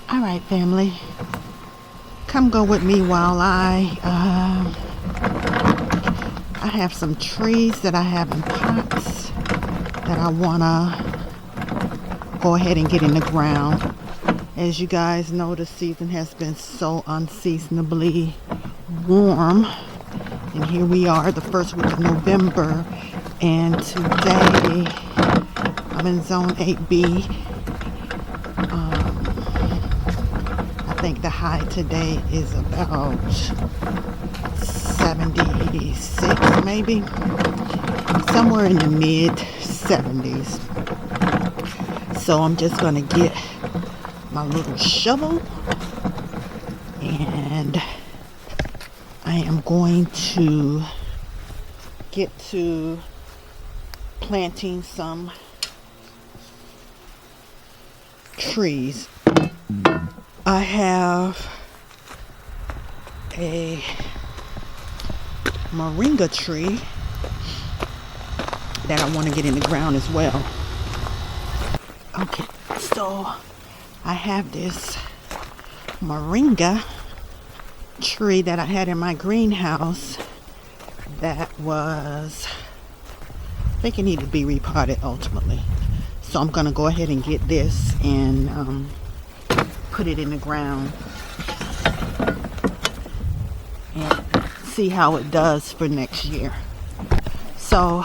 All right, family, come go with me while I have some trees that I have in pots that I wanna go ahead and get in the ground. As you guys know, the season has been so unseasonably warm, and here we are, the first week of November, and today I'm in zone 8B. I think the high today is about 76, maybe somewhere in the mid 70s. So I'm just gonna get my little shovel and I am going to get to planting some trees. I have a moringa tree that I want to get in the ground as well. Okay, so I have this moringa tree that I had in my greenhouse that was, I think it needed to be repotted ultimately. So I'm going to go ahead and get this and put it in the ground and see how it does for next year. So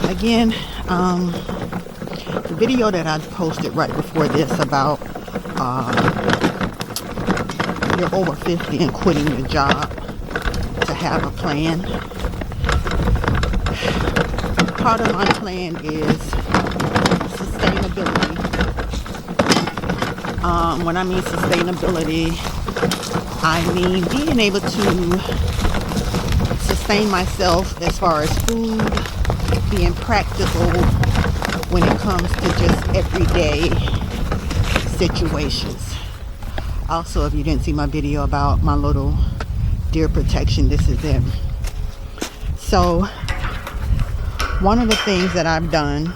again, the video that I posted right before this about you're over 50 and quitting your job to have a plan. Part of my plan is sustainability. When I mean sustainability, I mean being able to sustain myself as far as food, being practical when it comes to just everyday situations. Also, if you didn't see my video about my little deer protection, this is it. So one of the things that I've done,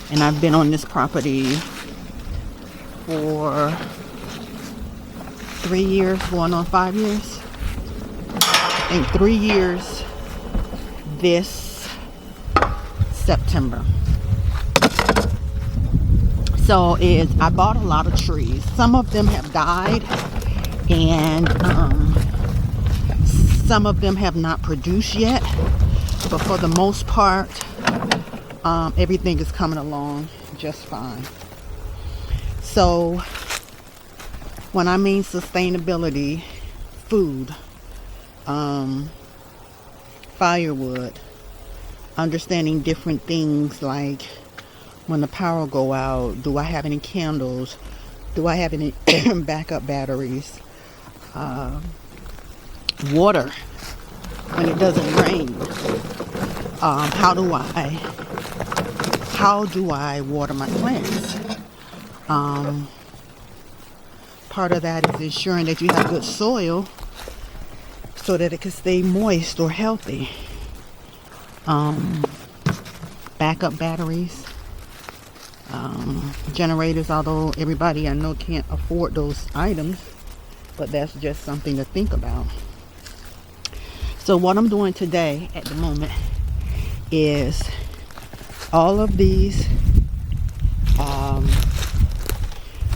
and I've been on this property for 3 years, going on 5 years. I think 3 years this September. So I bought a lot of trees. Some of them have died, and some of them have not produced yet. But for the most part, everything is coming along just fine. So when I mean sustainability, food, firewood, understanding different things like when the power go out, do I have any candles? Do I have any backup batteries? Water when it doesn't rain. How do I water my plants? Part of that is ensuring that you have good soil so that it can stay moist or healthy. Backup batteries, generators, although everybody I know can't afford those items, but that's just something to think about. So what I'm doing today at the moment is all of these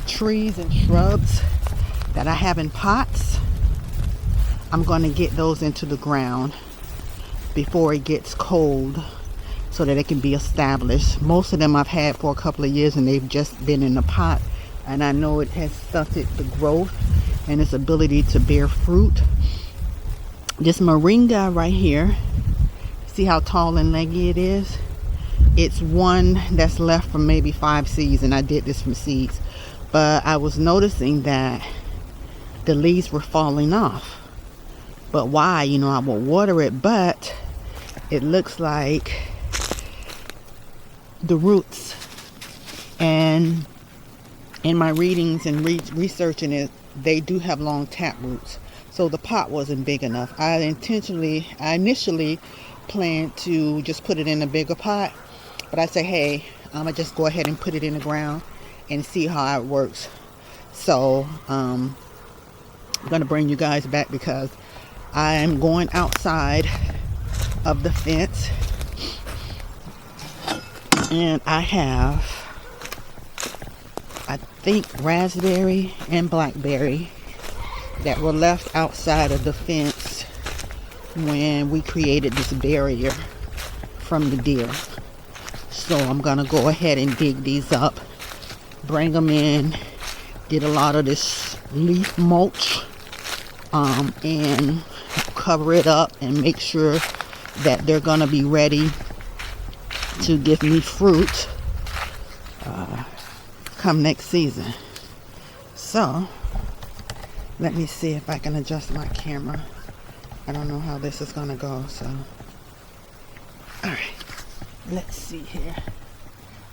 trees and shrubs that I have in pots, I'm going to get those into the ground before it gets cold so that it can be established. Most of them I've had for a couple of years and they've just been in the pot, and I know it has stunted the growth and its ability to bear fruit. This moringa right here, see how tall and leggy it is? It's one that's left from maybe 5 seeds, and I did this from seeds. But I was noticing that the leaves were falling off. But why? You know, I will water it, but it looks like the roots, and in my readings and researching it, they do have long tap roots. So the pot wasn't big enough. I initially planned to just put it in a bigger pot, but I say, hey, I'm gonna just go ahead and put it in the ground and see how it works. So I'm gonna bring you guys back because I am going outside of the fence, and I have, I think, raspberry and blackberry that were left outside of the fence when we created this barrier from the deer. So I'm gonna go ahead and dig these up, bring them in, did a lot of this leaf mulch, and cover it up and make sure that they're gonna be ready to give me fruit come next season. So let me see if I can adjust my camera. I don't know how this is gonna go, so all right, let's see here.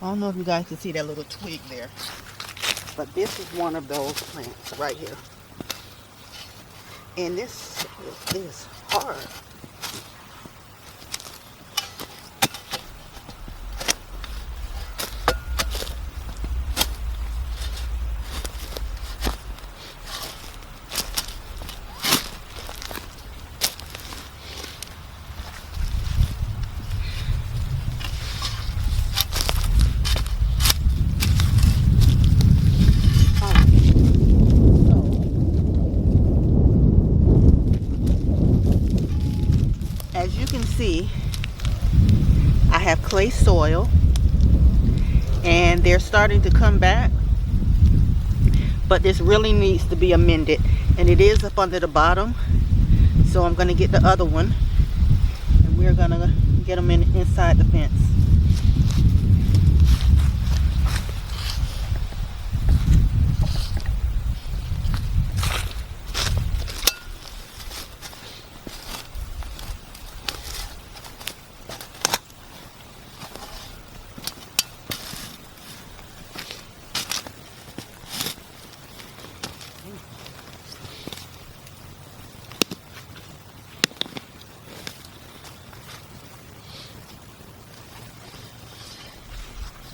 I don't know if you guys can see that little twig there, but this is one of those plants right here, and this is hard. As you can see, I have clay soil and they're starting to come back, but this really needs to be amended, and it is up under the bottom. So I'm going to get the other one and we're going to get them inside the fence.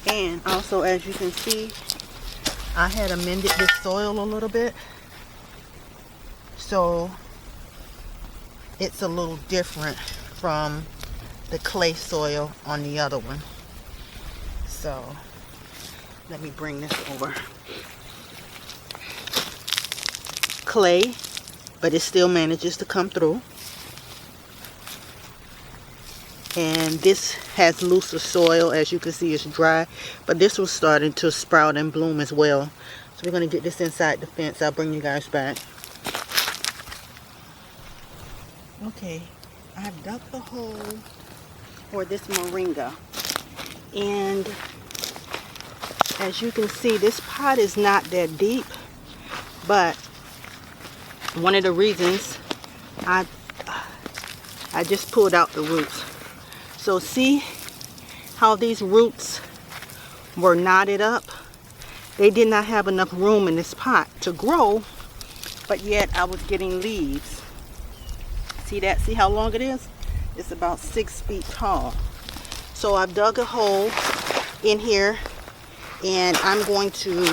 And also, as you can see, I had amended this soil a little bit, so it's a little different from the clay soil on the other one. So let me bring this over. Clay, but it still manages to come through. And this has looser soil. As you can see, it's dry, but this was starting to sprout and bloom as well. So we're going to get this inside the fence. I'll bring you guys back. Okay, I've dug the hole for this moringa, and as you can see, this pot is not that deep, but one of the reasons I just pulled out the roots. So see how these roots were knotted up? They did not have enough room in this pot to grow, but yet I was getting leaves. See that? See how long it is? It's about 6 feet tall. So I've dug a hole in here, and I'm going to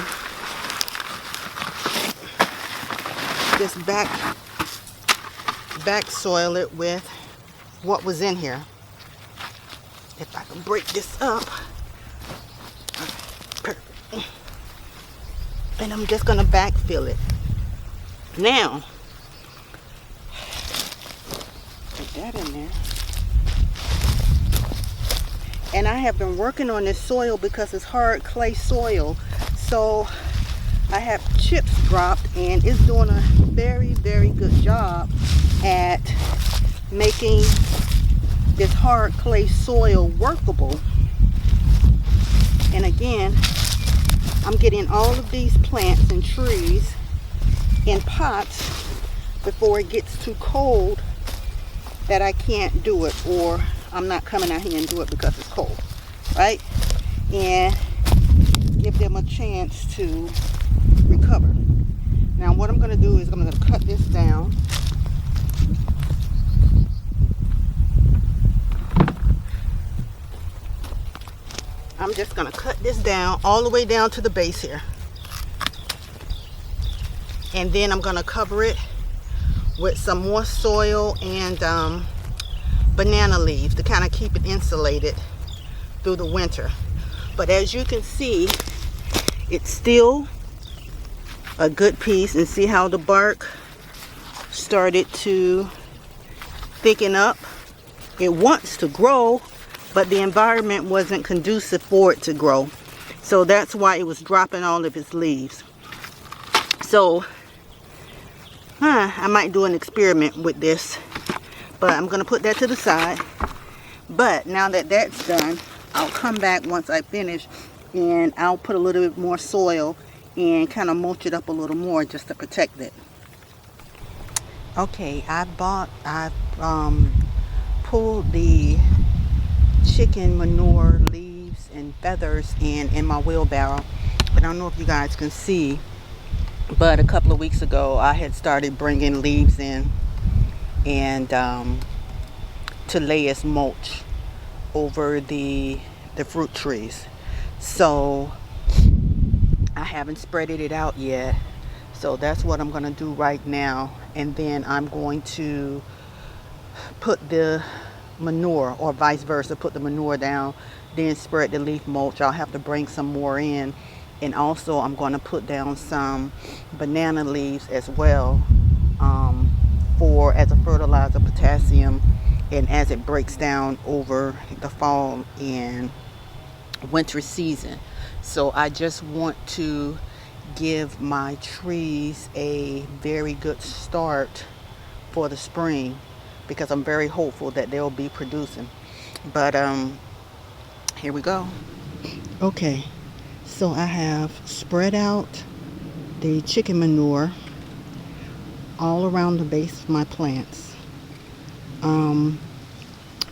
just back soil it with what was in here. If I can break this up, and I'm just gonna backfill it. Now, put that in there. And I have been working on this soil because it's hard clay soil. So I have chips dropped, and it's doing a very, very good job at making this hard clay soil workable. And again, I'm getting all of these plants and trees in pots before it gets too cold that I can't do it, or I'm not coming out here and do it because it's cold, right? And give them a chance to recover. Now what I'm going to do is I'm going to cut this down. I'm just gonna cut this down all the way down to the base here, and then I'm gonna cover it with some more soil and banana leaves to kind of keep it insulated through the winter. But as you can see, it's still a good piece, and see how the bark started to thicken up. It wants to grow, but the environment wasn't conducive for it to grow, so that's why it was dropping all of its leaves. So I might do an experiment with this, but I'm gonna put that to the side. But now that that's done, I'll come back once I finish, and I'll put a little bit more soil and kind of mulch it up a little more just to protect it. Okay, I pulled the chicken manure leaves and feathers in my wheelbarrow. But I don't know if you guys can see, but a couple of weeks ago I had started bringing leaves in and to lay as mulch over the fruit trees. So I haven't spreaded it out yet, so that's what I'm gonna do right now. And then I'm going to put the manure, or vice versa, put the manure down, then spread the leaf mulch. I'll have to bring some more in, and also I'm going to put down some banana leaves as well, for as a fertilizer, potassium, and as it breaks down over the fall and winter season. So I just want to give my trees a very good start for the spring, because I'm very hopeful that they'll be producing. But here we go. Okay, so I have spread out the chicken manure all around the base of my plants.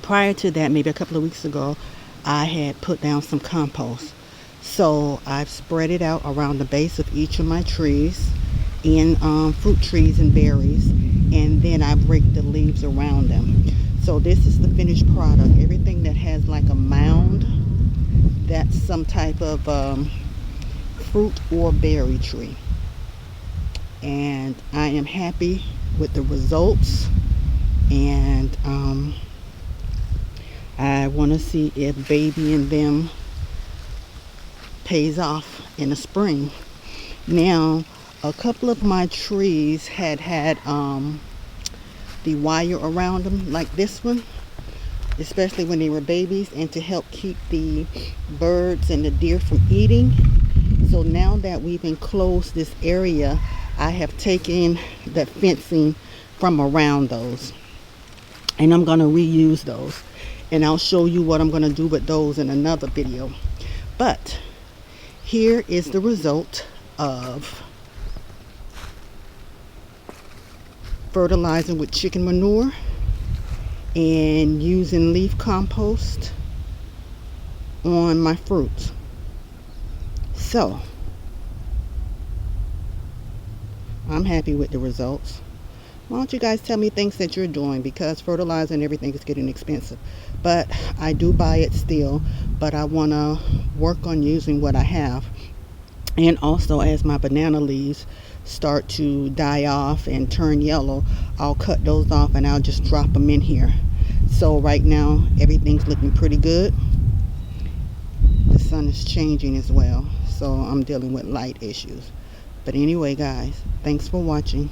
Prior to that, maybe a couple of weeks ago, I had put down some compost. So I've spread it out around the base of each of my trees, in fruit trees and berries, and then I rake the leaves around them. So this is the finished product. Everything that has like a mound, that's some type of fruit or berry tree. And I am happy with the results, and I want to see if babying them pays off in the spring. Now, a couple of my trees had the wire around them, like this one, especially when they were babies, and to help keep the birds and the deer from eating. So now that we've enclosed this area, I have taken the fencing from around those, and I'm going to reuse those, and I'll show you what I'm going to do with those in another video. But here is the result of fertilizing with chicken manure and using leaf compost on my fruits. So I'm happy with the results. Why don't you guys tell me things that you're doing, because fertilizer and everything is getting expensive. But I do buy it still, but I want to work on using what I have. And also, as my banana leaves start to die off and turn yellow, I'll cut those off and I'll just drop them in here. So right now everything's looking pretty good. The sun is changing as well, so I'm dealing with light issues. But anyway guys, thanks for watching.